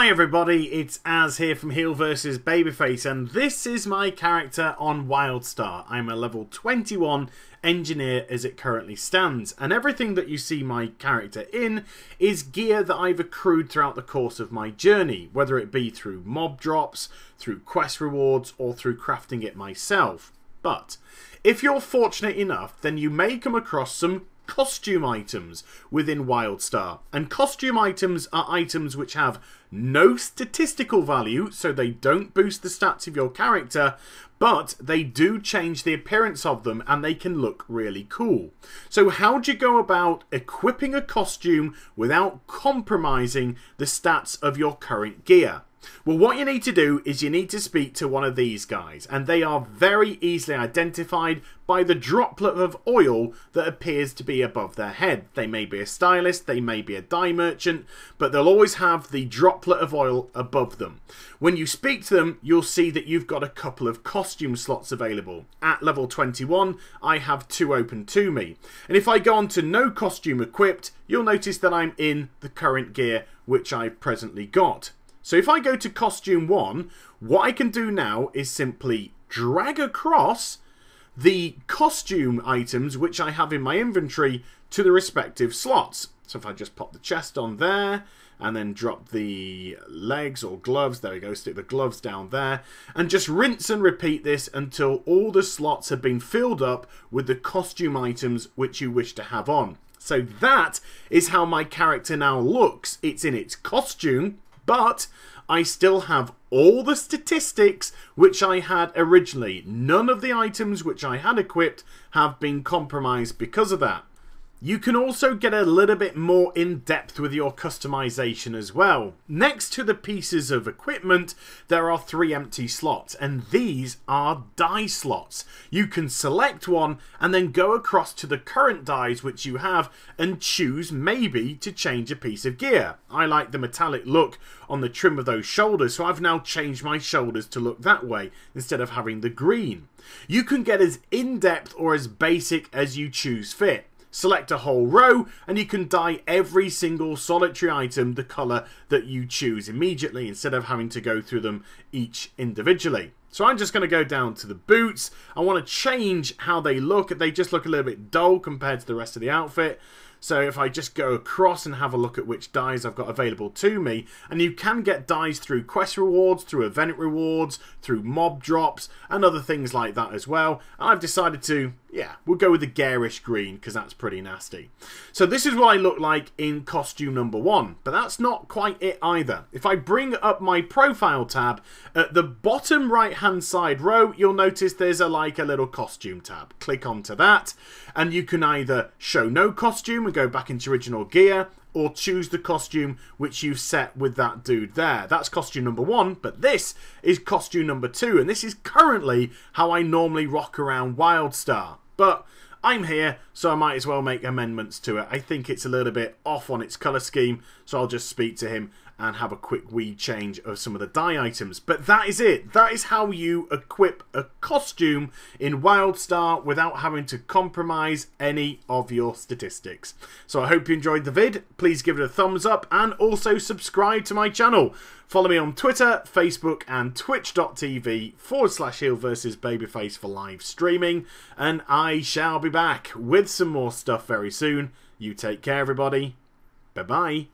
Hi everybody, it's Az here from Heel vs Babyface, and this is my character on WildStar. I'm a level 21 engineer as it currently stands, and everything that you see my character in is gear that I've accrued throughout the course of my journey, whether it be through mob drops, through quest rewards, or through crafting it myself. But if you're fortunate enough, then you may come across some costume items within WildStar, and costume items are items which have no statistical value, so they don't boost the stats of your character, but they do change the appearance of them and they can look really cool. So how do you go about equipping a costume without compromising the stats of your current gear? Well, what you need to do is you need to speak to one of these guys, and they are very easily identified by the droplet of oil that appears to be above their head. They may be a stylist, they may be a dye merchant, but they'll always have the droplet of oil above them. When you speak to them, you'll see that you've got a couple of costume slots available. At level 21, I have 2 open to me. And if I go on to no costume equipped, you'll notice that I'm in the current gear which I've presently got. So if I go to costume 1, what I can do now is simply drag across the costume items which I have in my inventory to the respective slots. So if I just pop the chest on there and then drop the legs or gloves, there we go, stick the gloves down there, and just rinse and repeat this until all the slots have been filled up with the costume items which you wish to have on. So that is how my character now looks. It's in its costume, but I still have all the statistics which I had originally. None of the items which I had equipped have been compromised because of that. You can also get a little bit more in depth with your customization as well. Next to the pieces of equipment, there are 3 empty slots, and these are dye slots. You can select one and then go across to the current dyes which you have and choose maybe to change a piece of gear. I like the metallic look on the trim of those shoulders, so I've now changed my shoulders to look that way instead of having the green. You can get as in-depth or as basic as you choose fit. Select a whole row and you can dye every single solitary item the colour that you choose immediately instead of having to go through them each individually. So I'm just going to go down to the boots. I want to change how they look. They just look a little bit dull compared to the rest of the outfit. So if I just go across and have a look at which dyes I've got available to me, and you can get dyes through quest rewards, through event rewards, through mob drops, and other things like that as well. And I've decided to, we'll go with the garish green because that's pretty nasty. So this is what I look like in costume number 1, but that's not quite it either. If I bring up my profile tab, at the bottom right hand side row, you'll notice there's a little costume tab. Click onto that, and you can either show no costume and go back into original gear, or choose the costume which you've set with that dude there. That's costume number 1, but this is costume number 2, and this is currently how I normally rock around WildStar. But I'm here, so I might as well make amendments to it. I think it's a little bit off on its colour scheme, so I'll just speak to him and have a quick wee change of some of the dye items. But that is it. That is how you equip a costume in WildStar without having to compromise any of your statistics. So I hope you enjoyed the vid. Please give it a thumbs up and also subscribe to my channel. Follow me on Twitter, Facebook and twitch.tv/Heel vs Babyface for live streaming. And I shall be back with some more stuff very soon. You take care, everybody. Bye-bye.